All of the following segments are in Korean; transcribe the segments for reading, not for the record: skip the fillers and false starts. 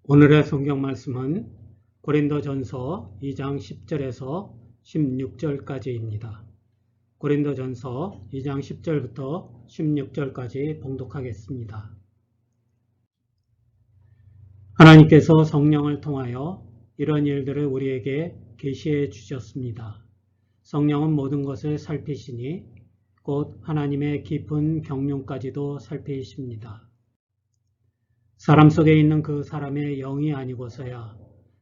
오늘의 성경 말씀은 고린도전서 2장 10절에서 16절까지입니다. 고린도전서 2장 10절부터 16절까지 봉독하겠습니다. 하나님께서 성령을 통하여 이런 일들을 우리에게 계시해 주셨습니다. 성령은 모든 것을 살피시니 곧 하나님의 깊은 경륜까지도 살피십니다. 사람 속에 있는 그 사람의 영이 아니고서야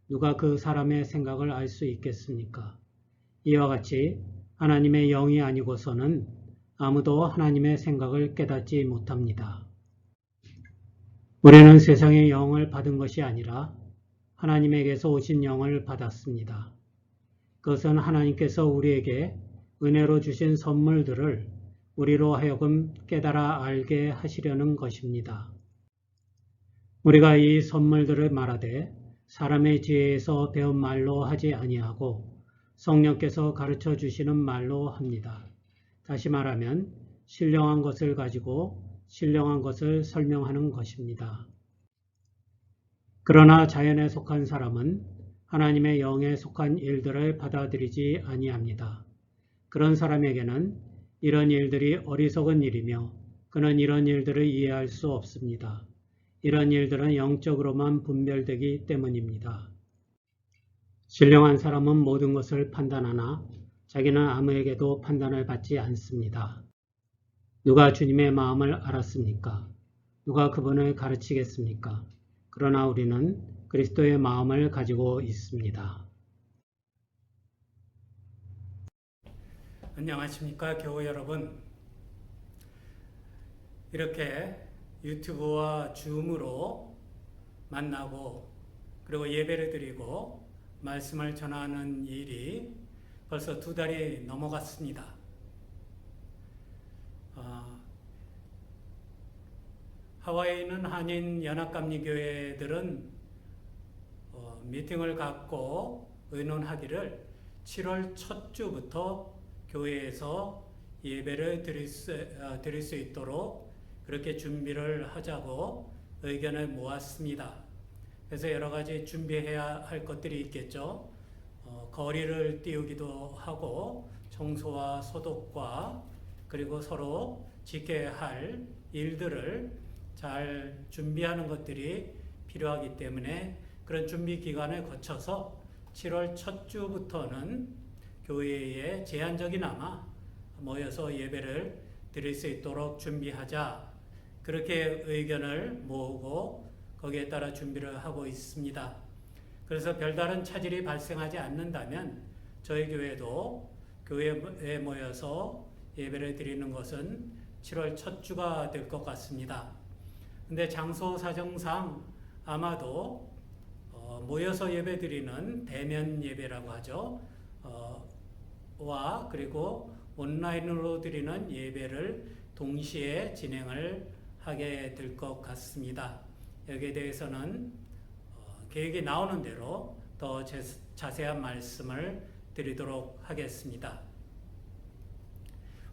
누가 그 사람의 생각을 알 수 있겠습니까? 이와 같이 하나님의 영이 아니고서는 아무도 하나님의 생각을 깨닫지 못합니다. 우리는 세상의 영을 받은 것이 아니라 하나님에게서 오신 영을 받았습니다. 그것은 하나님께서 우리에게 은혜로 주신 선물들을 우리로 하여금 깨달아 알게 하시려는 것입니다. 우리가 이 선물들을 말하되 사람의 지혜에서 배운 말로 하지 아니하고 성령께서 가르쳐 주시는 말로 합니다. 다시 말하면 신령한 것을 가지고 신령한 것을 설명하는 것입니다. 그러나 자연에 속한 사람은 하나님의 영에 속한 일들을 받아들이지 아니합니다. 그런 사람에게는 이런 일들이 어리석은 일이며 그는 이런 일들을 이해할 수 없습니다. 이런 일들은 영적으로만 분별되기 때문입니다. 신령한 사람은 모든 것을 판단하나 자기는 아무에게도 판단을 받지 않습니다. 누가 주님의 마음을 알았습니까? 누가 그분을 가르치겠습니까? 그러나 우리는 그리스도의 마음을 가지고 있습니다. 안녕하십니까, 교우 여러분. 이렇게 유튜브와 줌으로 만나고 그리고 예배를 드리고 말씀을 전하는 일이 벌써 2달이 넘어갔습니다. 하와이에 있는 한인 연합감리교회들은 미팅을 갖고 의논하기를 7월 첫 주부터 교회에서 예배를 드릴 수 있도록 그렇게 준비를 하자고 의견을 모았습니다. 그래서 여러 가지 준비해야 할 것들이 있겠죠. 거리를 띄우기도 하고 청소와 소독과 그리고 서로 지켜야 할 일들을 잘 준비하는 것들이 필요하기 때문에 그런 준비 기간을 거쳐서 7월 첫 주부터는 교회에 제한적이나마 모여서 예배를 드릴 수 있도록 준비하자. 그렇게 의견을 모으고 거기에 따라 준비를 하고 있습니다. 그래서 별다른 차질이 발생하지 않는다면 저희 교회도 교회에 모여서 예배를 드리는 것은 7월 첫 주가 될 것 같습니다. 근데 장소 사정상 아마도 모여서 예배 드리는 대면 예배라고 하죠. 그리고 온라인으로 드리는 예배를 동시에 진행을 하게 될 것 같습니다. 여기에 대해서는 계획이 나오는 대로 더 자세한 말씀을 드리도록 하겠습니다.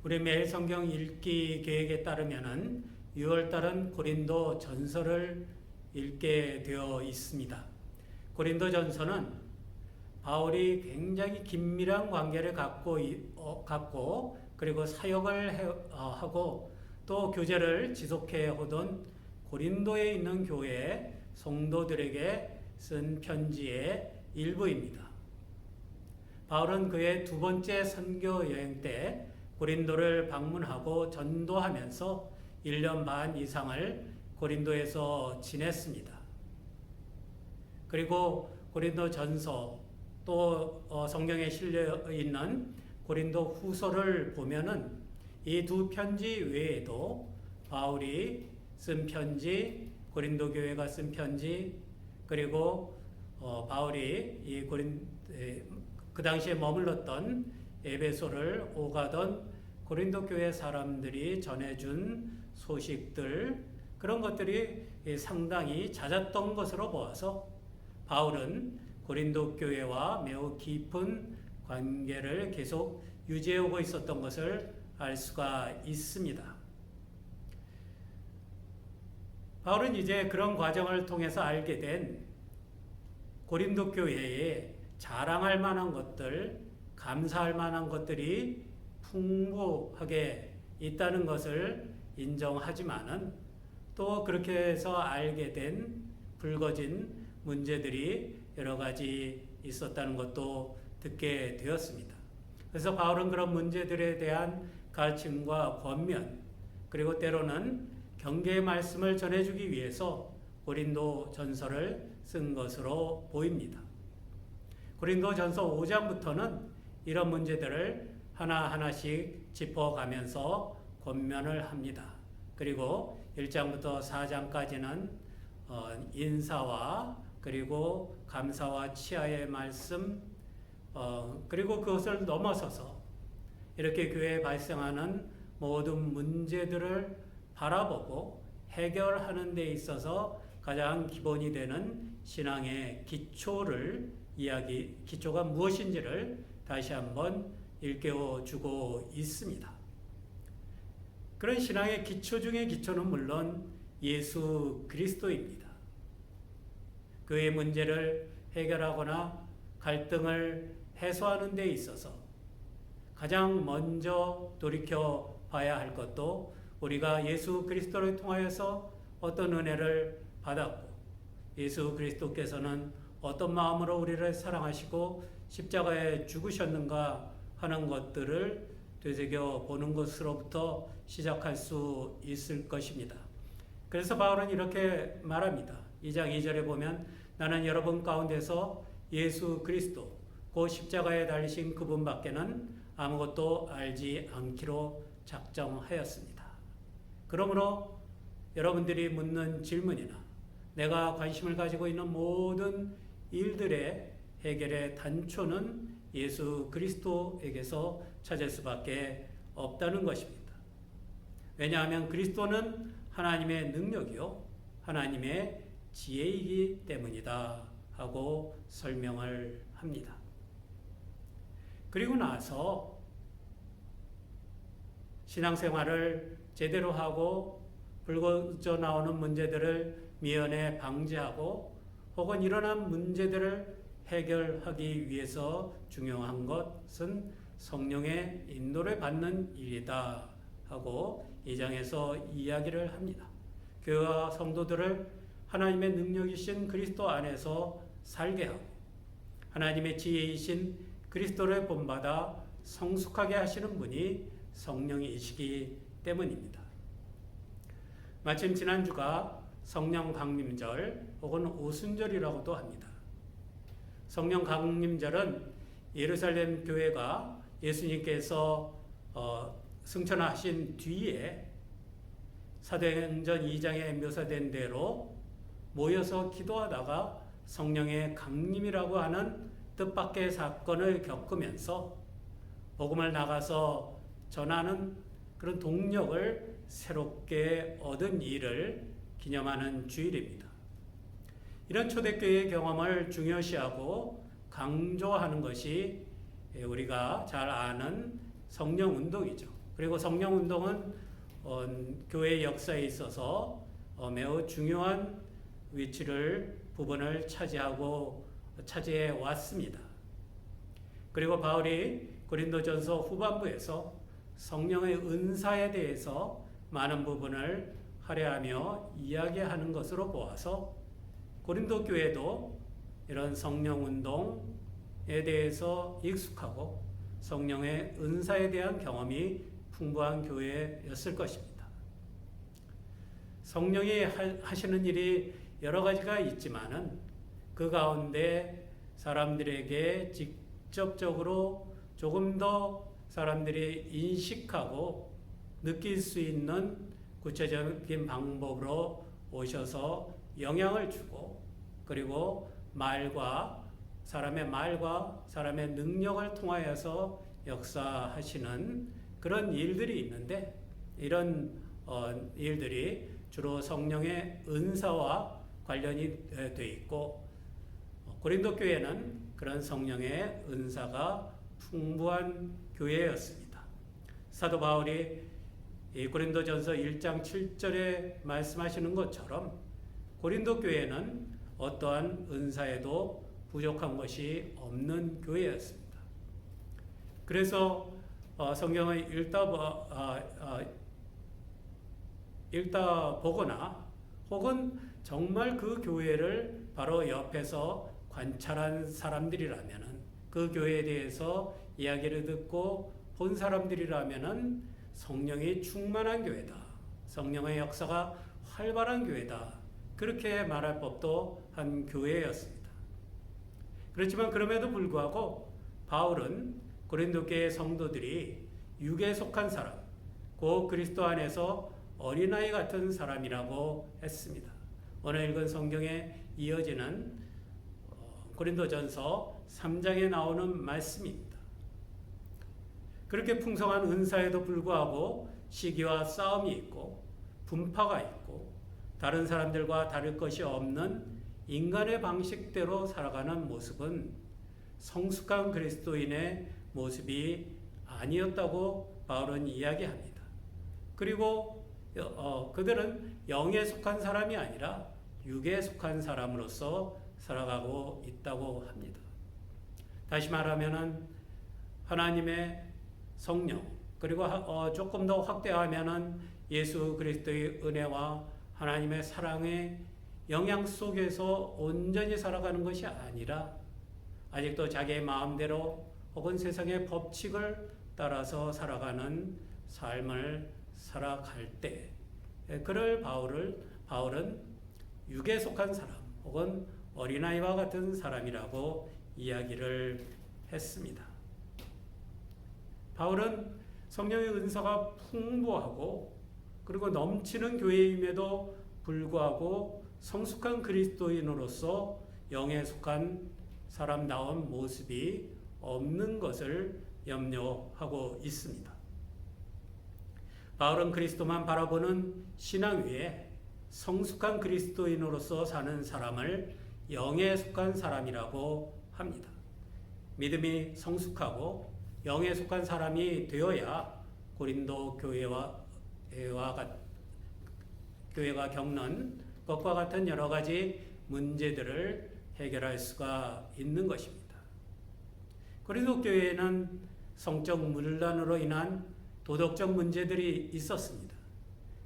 우리 매일 성경 읽기 계획에 따르면 6월달은 고린도 전서를 읽게 되어 있습니다. 고린도 전서는 바울이 굉장히 긴밀한 관계를 갖고 그리고 사역을 하고 또 교제를 지속해 오던 고린도에 있는 교회 성도들에게 쓴 편지의 일부입니다. 바울은 그의 2번째 선교 여행 때 고린도를 방문하고 전도하면서 1년 반 이상을 고린도에서 지냈습니다. 그리고 고린도 전서 또 성경에 실려 있는 고린도 후서를 보면은 이 2 편지 외에도 바울이 쓴 편지, 고린도 교회가 쓴 편지, 그리고 바울이 그 당시에 머물렀던 에베소를 오가던 고린도 교회 사람들이 전해준 소식들, 그런 것들이 상당히 잦았던 것으로 보아서 바울은 고린도 교회와 매우 깊은 관계를 계속 유지해오고 있었던 것을 알 수가 있습니다. 바울은 이제 그런 과정을 통해서 알게 된 고린도 교회에 자랑할 만한 것들, 감사할 만한 것들이 풍부하게 있다는 것을 인정하지만은 또 그렇게 해서 알게 된 불거진 문제들이 여러 가지 있었다는 것도 듣게 되었습니다. 그래서 바울은 그런 문제들에 대한 가르침과 권면, 그리고 때로는 경계의 말씀을 전해주기 위해서 고린도 전서를 쓴 것으로 보입니다. 고린도 전서 5장부터는 이런 문제들을 하나하나씩 짚어가면서 권면을 합니다. 그리고 1장부터 4장까지는 인사와 그리고 감사와 치하의 말씀, 그리고 그것을 넘어서서 이렇게 교회에 발생하는 모든 문제들을 바라보고 해결하는 데 있어서 가장 기본이 되는 신앙의 기초가 무엇인지를 다시 한번 일깨워 주고 있습니다. 그런 신앙의 기초 중의 기초는 물론 예수 그리스도입니다. 그의 문제를 해결하거나 갈등을 해소하는 데 있어서 가장 먼저 돌이켜 봐야 할 것도 우리가 예수 그리스도를 통하여서 어떤 은혜를 받았고 예수 그리스도께서는 어떤 마음으로 우리를 사랑하시고 십자가에 죽으셨는가 하는 것들을 되새겨 보는 것으로부터 시작할 수 있을 것입니다. 그래서 바울은 이렇게 말합니다. 2장 2절에 보면 나는 여러분 가운데서 예수 그리스도 그 십자가에 달리신 그분 밖에는 아무것도 알지 않기로 작정하였습니다. 그러므로 여러분들이 묻는 질문이나 내가 관심을 가지고 있는 모든 일들의 해결의 단초는 예수 그리스도에게서 찾을 수밖에 없다는 것입니다. 왜냐하면 그리스도는 하나님의 능력이요 하나님의 지혜이기 때문이다 하고 설명을 합니다. 그리고 나서 신앙생활을 제대로 하고 불거져 나오는 문제들을 미연에 방지하고 혹은 일어난 문제들을 해결하기 위해서 중요한 것은 성령의 인도를 받는 일이다 하고 2장에서 이야기를 합니다. 교회와 성도들을 하나님의 능력이신 그리스도 안에서 살게 하고 하나님의 지혜이신 그리스도를 본받아 성숙하게 하시는 분이 성령이시기 때문입니다. 마침 지난주가 성령 강림절 혹은 오순절이라고도 합니다. 성령 강림절은 예루살렘 교회가 예수님께서 승천하신 뒤에 사도행전 2장에 묘사된 대로 모여서 기도하다가 성령의 강림이라고 하는 뜻밖의 사건을 겪으면서 복음을 나가서 전하는 그런 동력을 새롭게 얻은 일을 기념하는 주일입니다. 이런 초대교회의 경험을 중요시하고 강조하는 것이 우리가 잘 아는 성령운동이죠. 그리고 성령운동은 교회 역사에 있어서 매우 중요한 부분을 차지해 왔습니다. 그리고 바울이 고린도전서 후반부에서 성령의 은사에 대해서 많은 부분을 할애하며 이야기하는 것으로 보아서 고린도 교회도 이런 성령 운동에 대해서 익숙하고 성령의 은사에 대한 경험이 풍부한 교회였을 것입니다. 성령이 하시는 일이 여러 가지가 있지만은 그 가운데 사람들에게 직접적으로 조금 더 사람들이 인식하고 느낄 수 있는 구체적인 방법으로 오셔서 영향을 주고 그리고 사람의 말과 사람의 능력을 통하여서 역사하시는 그런 일들이 있는데 이런 일들이 주로 성령의 은사와 관련이 되어 있고 고린도 교회는 그런 성령의 은사가 풍부한 교회였습니다. 사도 바울이 고린도전서 1장 7절에 말씀하시는 것처럼 고린도 교회는 어떠한 은사에도 부족한 것이 없는 교회였습니다. 그래서 성경을 읽다 보거나 혹은 정말 그 교회를 바로 옆에서 관찰한 사람들이라면은, 그 교회에 대해서 이야기를 듣고 본 사람들이라면은 성령이 충만한 교회다, 성령의 역사가 활발한 교회다, 그렇게 말할 법도 한 교회였습니다. 그렇지만 그럼에도 불구하고 바울은 고린도 교회 성도들이 육에 속한 사람, 곧 그리스도 안에서 어린아이 같은 사람이라고 했습니다. 오늘 읽은 성경에 이어지는 고린도전서 3장에 나오는 말씀입니다. 그렇게 풍성한 은사에도 불구하고 시기와 싸움이 있고 분파가 있고 다른 사람들과 다를 것이 없는 인간의 방식대로 살아가는 모습은 성숙한 그리스도인의 모습이 아니었다고 바울은 이야기합니다. 그리고 그들은 영에 속한 사람이 아니라 육에 속한 사람으로서 살아가고 있다고 합니다. 다시 말하면은 하나님의 성령, 그리고 조금 더 확대하면은 예수 그리스도의 은혜와 하나님의 사랑의 영향 속에서 온전히 살아가는 것이 아니라 아직도 자기의 마음대로 혹은 세상의 법칙을 따라서 살아가는 삶을 살아갈 때, 그럴 바울은 육에 속한 사람 혹은 어린아이와 같은 사람이라고 이야기를 했습니다. 바울은 성령의 은사가 풍부하고 그리고 넘치는 교회임에도 불구하고 성숙한 그리스도인으로서 영에 속한 사람다운 모습이 없는 것을 염려하고 있습니다. 바울은 그리스도만 바라보는 신앙 위에 성숙한 그리스도인으로서 사는 사람을 영에 속한 사람이라고 합니다. 믿음이 성숙하고 영에 속한 사람이 되어야 고린도 교회가 겪는 것과 같은 여러 가지 문제들을 해결할 수가 있는 것입니다. 고린도 교회에는 성적 문란으로 인한 도덕적 문제들이 있었습니다.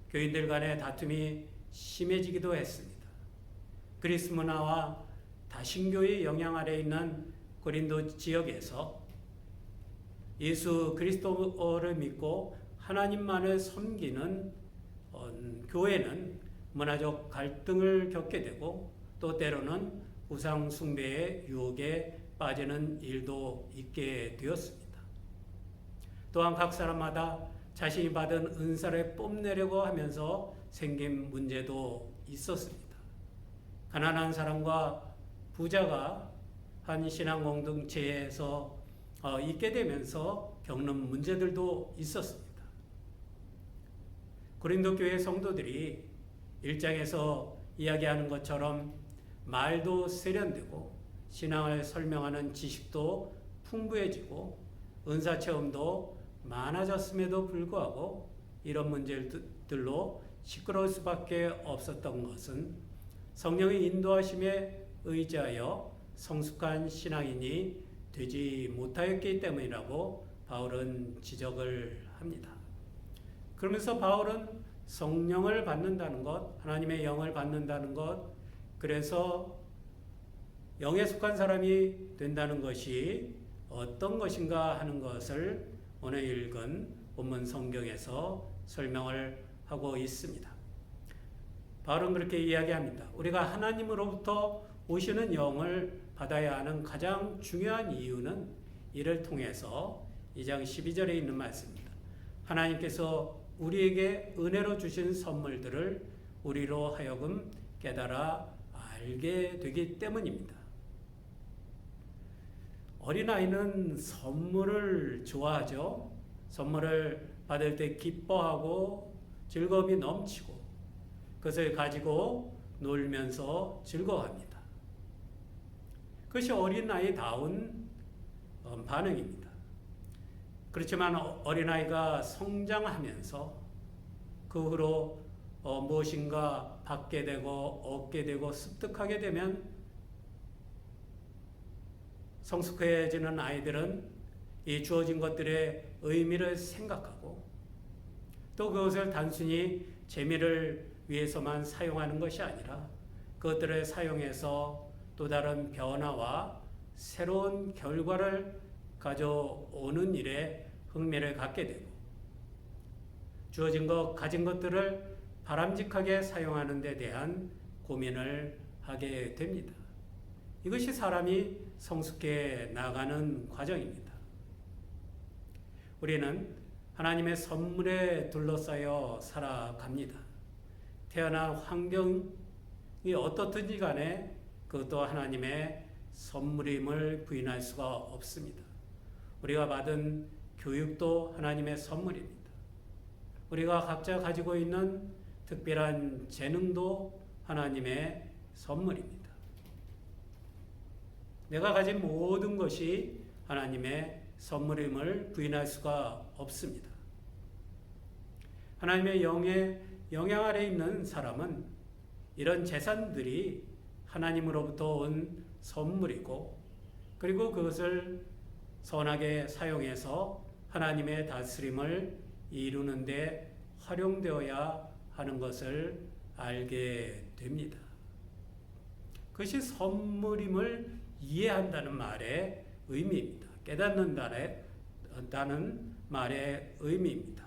교인들 간의 다툼이 심해지기도 했습니다. 그리스 문화와 다신교의 영향 아래 있는 고린도 지역에서 예수 그리스도를 믿고 하나님만을 섬기는 교회는 문화적 갈등을 겪게 되고 또 때로는 우상 숭배의 유혹에 빠지는 일도 있게 되었습니다. 또한 각 사람마다 자신이 받은 은사를 뽐내려고 하면서 생긴 문제도 있었습니다. 가난한 사람과 부자가 한 신앙 공동체에서 있게 되면서 겪는 문제들도 있었습니다. 고린도 교회 성도들이 1장에서 이야기하는 것처럼 말도 세련되고 신앙을 설명하는 지식도 풍부해지고 은사 체험도 많아졌음에도 불구하고 이런 문제들로 시끄러울 수밖에 없었던 것은 성령의 인도하심에 의지하여 성숙한 신앙인이 되지 못하였기 때문이라고 바울은 지적을 합니다. 그러면서 바울은 성령을 받는다는 것, 하나님의 영을 받는다는 것, 그래서 영에 속한 사람이 된다는 것이 어떤 것인가 하는 것을 오늘 읽은 본문 성경에서 설명을 하고 있습니다. 바울은 그렇게 이야기합니다. 우리가 하나님으로부터 오시는 영을 받아야 하는 가장 중요한 이유는 이를 통해서 2장 12절에 있는 말씀입니다. 하나님께서 우리에게 은혜로 주신 선물들을 우리로 하여금 깨달아 알게 되기 때문입니다. 어린아이는 선물을 좋아하죠. 선물을 받을 때 기뻐하고 즐거움이 넘치고 그것을 가지고 놀면서 즐거워합니다. 그것이 어린아이다운 반응입니다. 그렇지만 어린아이가 성장하면서 그 후로 무엇인가 받게 되고 얻게 되고 습득하게 되면 성숙해지는 아이들은 이 주어진 것들의 의미를 생각하고 또 그것을 단순히 재미를 위해서만 사용하는 것이 아니라 그것들을 사용해서 또 다른 변화와 새로운 결과를 가져오는 일에 흥미를 갖게 되고 주어진 것, 가진 것들을 바람직하게 사용하는 데 대한 고민을 하게 됩니다. 이것이 사람이 성숙해 나가는 과정입니다. 우리는 하나님의 선물에 둘러싸여 살아갑니다. 태어난 환경이 어떻든지 간에 그것도 하나님의 선물임을 부인할 수가 없습니다. 우리가 받은 교육도 하나님의 선물입니다. 우리가 각자 가지고 있는 특별한 재능도 하나님의 선물입니다. 내가 가진 모든 것이 하나님의 선물임을 부인할 수가 없습니다. 하나님의 영의 영향 아래 있는 사람은 이런 재산들이 하나님으로부터 온 선물이고 그리고 그것을 선하게 사용해서 하나님의 다스림을 이루는 데 활용되어야 하는 것을 알게 됩니다. 그것이 선물임을 이해한다는 말의 의미입니다. 깨닫는다는 말의 의미입니다.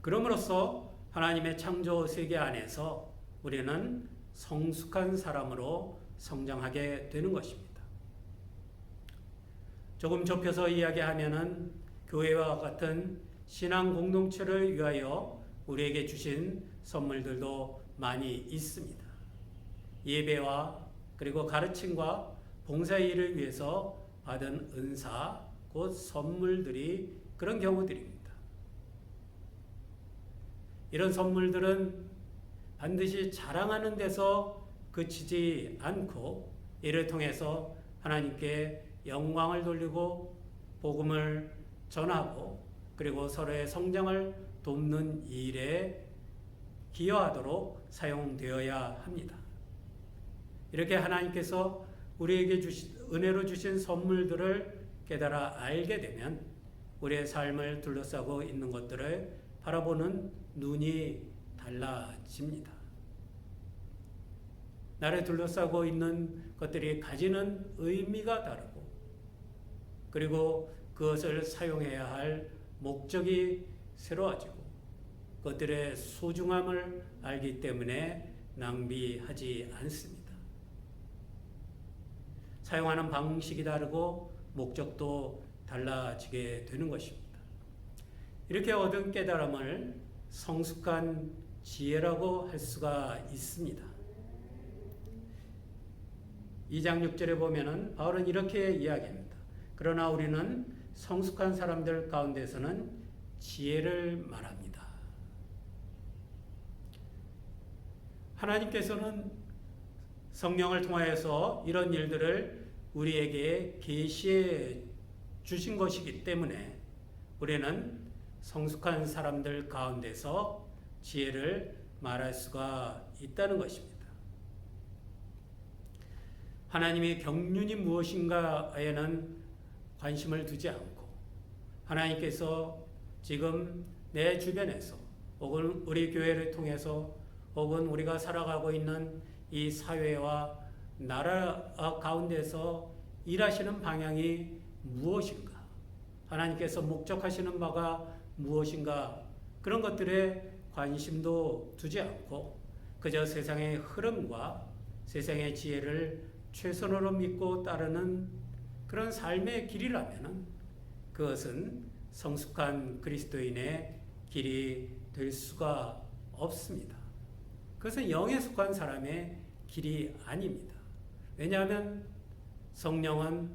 그럼으로써 하나님의 창조 세계 안에서 우리는 성숙한 사람으로 성장하게 되는 것입니다. 조금 좁혀서 이야기하면은 교회와 같은 신앙 공동체를 위하여 우리에게 주신 선물들도 많이 있습니다. 예배와 그리고 가르침과 봉사의 일을 위해서 받은 은사, 곧 선물들이 그런 경우들입니다. 이런 선물들은 반드시 자랑하는 데서 그치지 않고 이를 통해서 하나님께 영광을 돌리고 복음을 전하고 그리고 서로의 성장을 돕는 일에 기여하도록 사용되어야 합니다. 이렇게 하나님께서 우리에게 은혜로 주신 선물들을 깨달아 알게 되면 우리의 삶을 둘러싸고 있는 것들을 바라보는 눈이 달라집니다. 나를 둘러싸고 있는 것들이 가지는 의미가 다르고 그리고 그것을 사용해야 할 목적이 새로워지고 그것들의 소중함을 알기 때문에 낭비하지 않습니다. 사용하는 방식이 다르고 목적도 달라지게 되는 것입니다. 이렇게 얻은 깨달음을 성숙한 지혜라고 할 수가 있습니다. 2장 6절에 보면은 바울은 이렇게 이야기합니다. 그러나 우리는 성숙한 사람들 가운데서는 지혜를 말합니다. 하나님께서는 성령을 통하여서 이런 일들을 우리에게 계시해 주신 것이기 때문에 우리는 성숙한 사람들 가운데서 지혜를 말할 수가 있다는 것입니다. 하나님의 경륜이 무엇인가에는 관심을 두지 않고 하나님께서 지금 내 주변에서 혹은 우리 교회를 통해서 혹은 우리가 살아가고 있는 이 사회와 나라 가운데서 일하시는 방향이 무엇인가? 하나님께서 목적하시는 바가 무엇인가? 그런 것들에 관심도 두지 않고 그저 세상의 흐름과 세상의 지혜를 최선으로 믿고 따르는 그런 삶의 길이라면 그것은 성숙한 그리스도인의 길이 될 수가 없습니다. 그것은 영에 속한 사람의 길이 아닙니다. 왜냐하면 성령은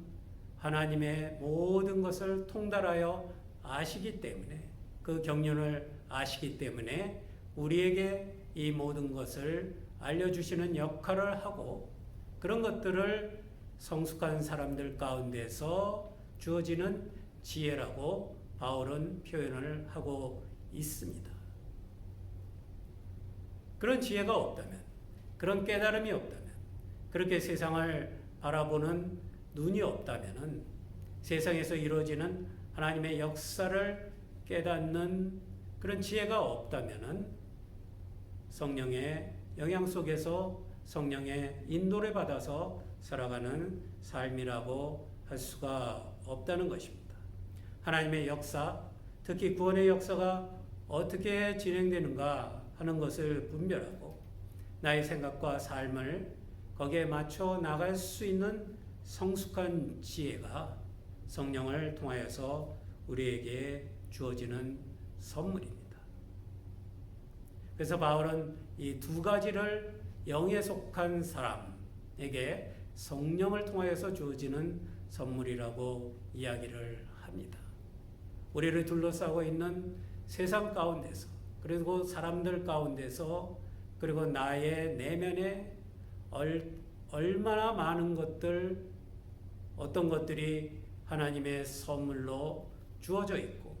하나님의 모든 것을 통달하여 아시기 때문에 그 경륜을 아시기 때문에 우리에게 이 모든 것을 알려주시는 역할을 하고 그런 것들을 성숙한 사람들 가운데서 주어지는 지혜라고 바울은 표현을 하고 있습니다. 그런 지혜가 없다면, 그런 깨달음이 없다면, 그렇게 세상을 바라보는 눈이 없다면은 세상에서 이루어지는 하나님의 역사를 깨닫는 그런 지혜가 없다면은 성령의 영향 속에서 성령의 인도를 받아서 살아가는 삶이라고 할 수가 없다는 것입니다. 하나님의 역사, 특히 구원의 역사가 어떻게 진행되는가 하는 것을 분별하고 나의 생각과 삶을 거기에 맞춰 나갈 수 있는 성숙한 지혜가 성령을 통하여서 우리에게 주어지는 선물입니다. 그래서 바울은 이 두 가지를 영에 속한 사람에게 성령을 통하여서 주어지는 선물이라고 이야기를 합니다. 우리를 둘러싸고 있는 세상 가운데서, 그리고 사람들 가운데서, 그리고 나의 내면에 얼마나 많은 것들, 어떤 것들이 하나님의 선물로 주어져 있고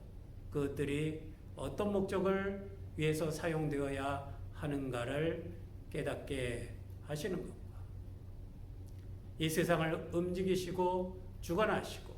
그것들이 어떤 목적을 위해서 사용되어야 하는가를 깨닫게 하시는 것과 이 세상을 움직이시고 주관하시고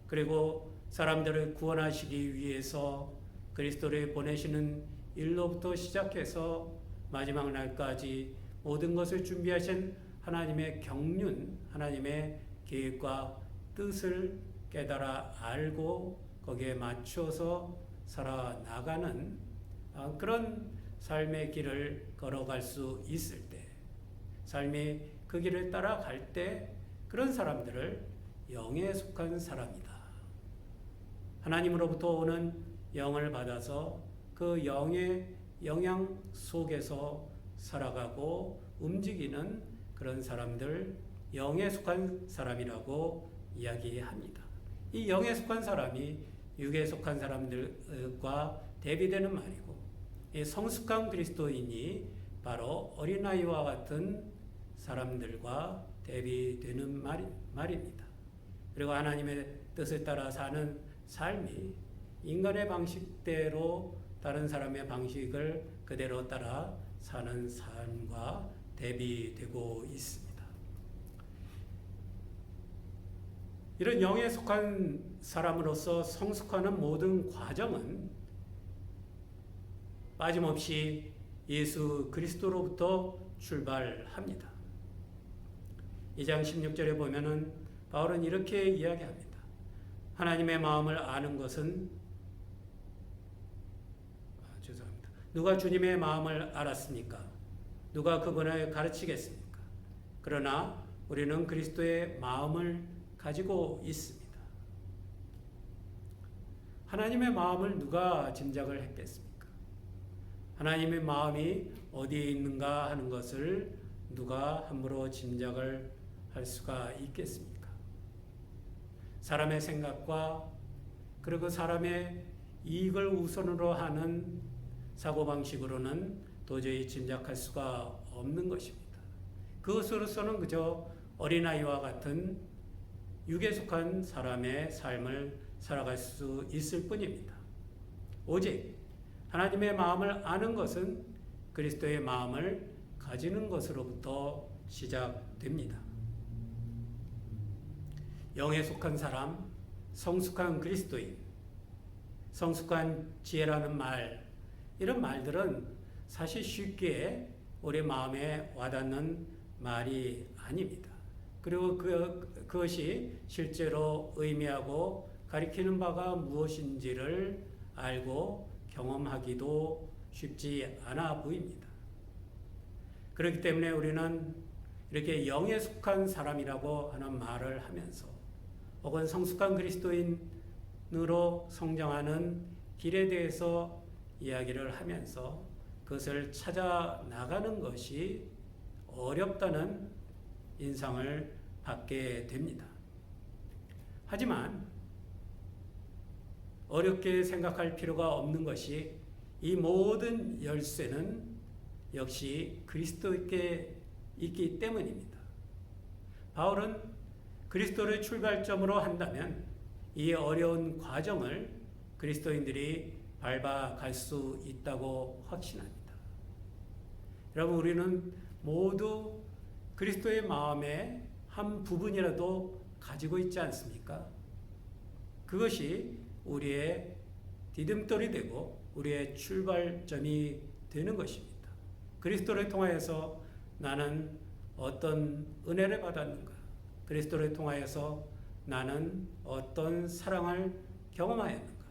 그리고 사람들을 구원하시기 위해서 그리스도를 보내시는 일로부터 시작해서 마지막 날까지 모든 것을 준비하신 하나님의 경륜, 하나님의 계획과 뜻을 깨달아 알고 거기에 맞춰서 살아나가는 그런 삶의 길을 걸어갈 수 있을 때, 삶이 그 길을 따라갈 때 그런 사람들을 영에 속한 사람이다. 하나님으로부터 오는 영을 받아서 그 영의 영향 속에서 살아가고 움직이는 그런 사람들, 영에 속한 사람이라고 이야기합니다. 이 영에 속한 사람이 육에 속한 사람들과 대비되는 말이고, 이 성숙한 그리스도인이 바로 어린아이와 같은 사람들과 대비되는 말입니다. 그리고 하나님의 뜻을 따라 사는 삶이 인간의 방식대로 다른 사람의 방식을 그대로 따라 사는 삶과 대비되고 있습니다. 이런 영에 속한 사람으로서 성숙하는 모든 과정은 빠짐없이 예수 그리스도로부터 출발합니다. 2장 16절에 보면은 바울은 이렇게 이야기합니다. 하나님의 마음을 아는 것은 누가 주님의 마음을 알았습니까? 누가 그분을 가르치겠습니까? 그러나 우리는 그리스도의 마음을 가지고 있습니다. 하나님의 마음을 누가 짐작을 했겠습니까? 하나님의 마음이 어디에 있는가 하는 것을 누가 함부로 짐작을 할 수가 있겠습니까? 사람의 생각과 그리고 사람의 이익을 우선으로 하는 사고방식으로는 도저히 짐작할 수가 없는 것입니다. 그것으로서는 그저 어린아이와 같은 육에 속한 사람의 삶을 살아갈 수 있을 뿐입니다. 오직 하나님의 마음을 아는 것은 그리스도의 마음을 가지는 것으로부터 시작됩니다. 영에 속한 사람, 성숙한 그리스도인, 성숙한 지혜라는 말, 이런 말들은 사실 쉽게 우리 마음에 와닿는 말이 아닙니다. 그리고 그것이 실제로 의미하고 가리키는 바가 무엇인지를 알고 경험하기도 쉽지 않아 보입니다. 그렇기 때문에 우리는 이렇게 영에 속한 사람이라고 하는 말을 하면서 혹은 성숙한 그리스도인으로 성장하는 길에 대해서 이야기를 하면서 그것을 찾아 나가는 것이 어렵다는 인상을 받게 됩니다. 하지만 어렵게 생각할 필요가 없는 것이 이 모든 열쇠는 역시 그리스도께 있기 때문입니다. 바울은 그리스도를 출발점으로 한다면 이 어려운 과정을 그리스도인들이 밟아갈 수 있다고 확신합니다. 여러분, 우리는 모두 그리스도의 마음에 한 부분이라도 가지고 있지 않습니까? 그것이 우리의 디딤돌이 되고 우리의 출발점이 되는 것입니다. 그리스도를 통하여서 나는 어떤 은혜를 받았는가? 그리스도를 통하여서 나는 어떤 사랑을 경험하였는가?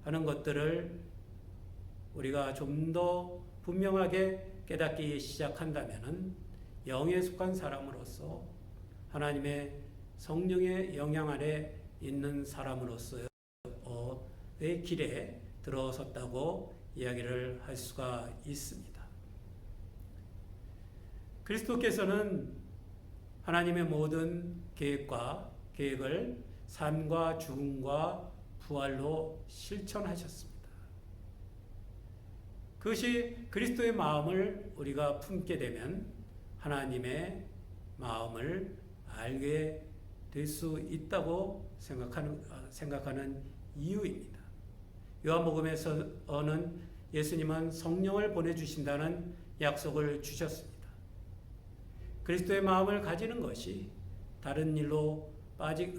하는 것들을 우리가 좀 더 분명하게 깨닫기 시작한다면 영에 속한 사람으로서 하나님의 성령의 영향 아래 있는 사람으로서의 길에 들어섰다고 이야기를 할 수가 있습니다. 그리스도께서는 하나님의 모든 계획을 삶과 죽음과 부활로 실천하셨습니다. 그것이 그리스도의 마음을 우리가 품게 되면 하나님의 마음을 알게 될 수 있다고 생각하는 이유입니다. 요한복음에서는 예수님은 성령을 보내주신다는 약속을 주셨습니다. 그리스도의 마음을 가지는 것이 다른 일로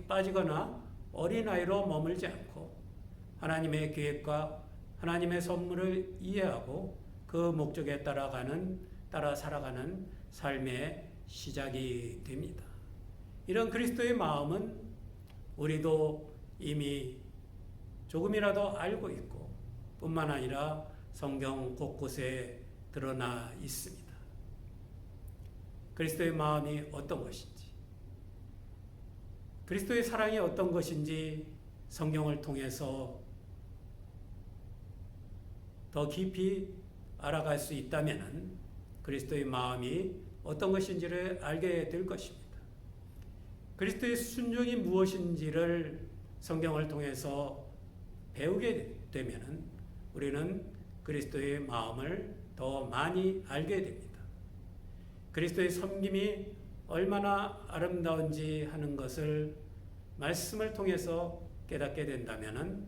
빠지거나 어린아이로 머물지 않고 하나님의 계획과 하나님의 선물을 이해하고 그 목적에 따라 살아가는 삶의 시작이 됩니다. 이런 그리스도의 마음은 우리도 이미 조금이라도 알고 있고 뿐만 아니라 성경 곳곳에 드러나 있습니다. 그리스도의 마음이 어떤 것인지, 그리스도의 사랑이 어떤 것인지 성경을 통해서 더 깊이 알아갈 수 있다면 그리스도의 마음이 어떤 것인지를 알게 될 것입니다. 그리스도의 순종이 무엇인지를 성경을 통해서 배우게 되면 우리는 그리스도의 마음을 더 많이 알게 됩니다. 그리스도의 섬김이 얼마나 아름다운지 하는 것을 말씀을 통해서 깨닫게 된다면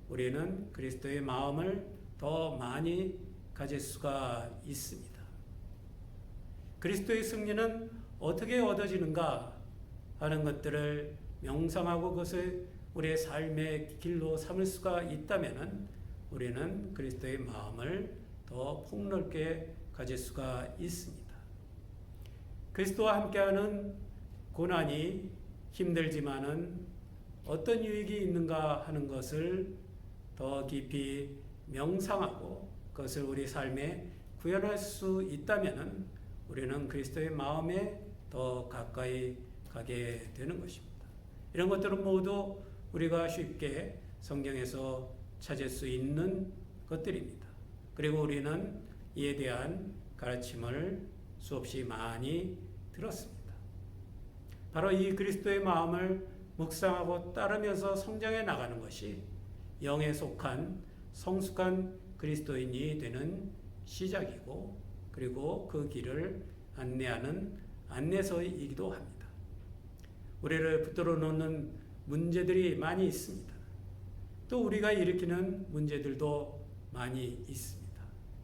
우리는 그리스도의 마음을 더 많이 가질 수가 있습니다. 그리스도의 승리는 어떻게 얻어지는가 하는 것들을 명상하고 그것을 우리의 삶의 길로 삼을 수가 있다면 우리는 그리스도의 마음을 더 폭넓게 가질 수가 있습니다. 그리스도와 함께하는 고난이 힘들지만은 어떤 유익이 있는가 하는 것을 더 깊이 명상하고 그것을 우리 삶에 구현할 수 있다면 우리는 그리스도의 마음에 더 가까이 가게 되는 것입니다. 이런 것들은 모두 우리가 쉽게 성경에서 찾을 수 있는 것들입니다. 그리고 우리는 이에 대한 가르침을 수없이 많이 들었습니다. 바로 이 그리스도의 마음을 묵상하고 따르면서 성장해 나가는 것이 영에 속한 성숙한 그리스도인이 되는 시작이고 그리고 그 길을 안내하는 안내서이기도 합니다. 우리를 붙들어 놓는 문제들이 많이 있습니다. 또 우리가 일으키는 문제들도 많이 있습니다.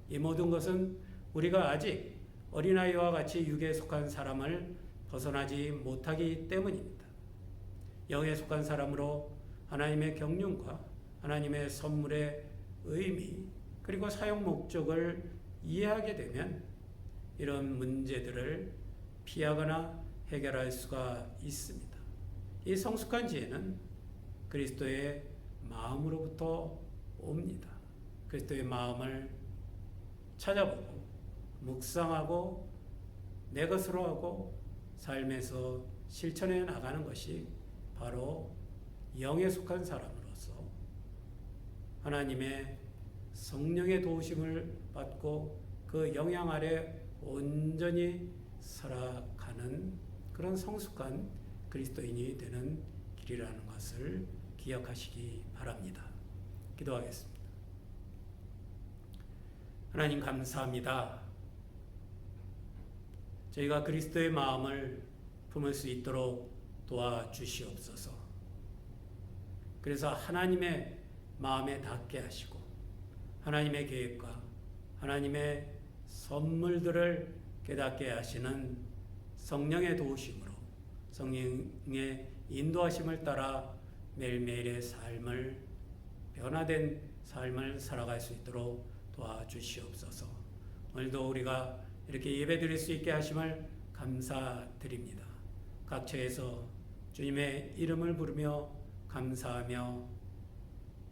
이 모든 것은 우리가 아직 어린아이와 같이 육에 속한 사람을 벗어나지 못하기 때문입니다. 영에 속한 사람으로 하나님의 경륜과 하나님의 선물의 의미 그리고 사용 목적을 이해하게 되면 이런 문제들을 피하거나 해결할 수가 있습니다. 이 성숙한 지혜는 그리스도의 마음으로부터 옵니다. 그리스도의 마음을 찾아보고 묵상하고 내 것으로 하고 삶에서 실천해 나가는 것이 바로 영에 속한 사람으로서 하나님의 성령의 도우심을 받고 그 영향 아래 온전히 살아가는 그런 성숙한 그리스도인이 되는 길이라는 것을 기억하시기 바랍니다. 기도하겠습니다. 하나님 감사합니다. 저희가 그리스도의 마음을 품을 수 있도록 도와주시옵소서. 그래서 하나님의 마음에 닿게 하시고 하나님의 계획과 하나님의 선물들을 깨닫게 하시는 성령의 도우심으로 성령의 인도하심을 따라 매일매일의 삶을 변화된 삶을 살아갈 수 있도록 도와주시옵소서. 오늘도 우리가 이렇게 예배드릴 수 있게 하심을 감사드립니다. 각처에서 주님의 이름을 부르며 감사하며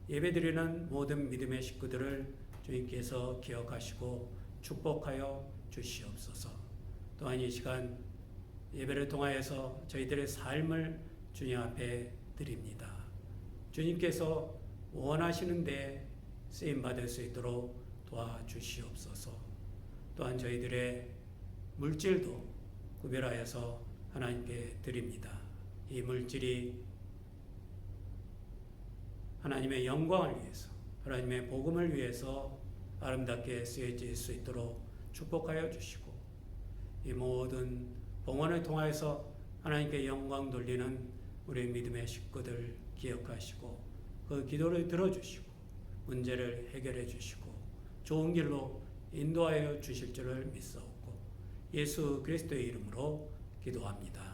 예배드리는 모든 믿음의 식구들을 주님께서 기억하시고 축복하여 주시옵소서. 또한 이 시간 예배를 통하여서 저희들의 삶을 주님 앞에 드립니다. 주님께서 원하시는 데 쓰임받을 수 있도록 도와주시옵소서. 또한 저희들의 물질도 구별하여서 하나님께 드립니다. 이 물질이 하나님의 영광을 위해서, 하나님의 복음을 위해서 아름답게 쓰여질 수 있도록 축복하여 주시고, 이 모든 봉헌을 통하여서 하나님께 영광 돌리는 우리 믿음의 식구들 기억하시고 그 기도를 들어주시고 문제를 해결해 주시고 좋은 길로 인도하여 주실 줄을 믿사옵고 예수 그리스도의 이름으로 기도합니다.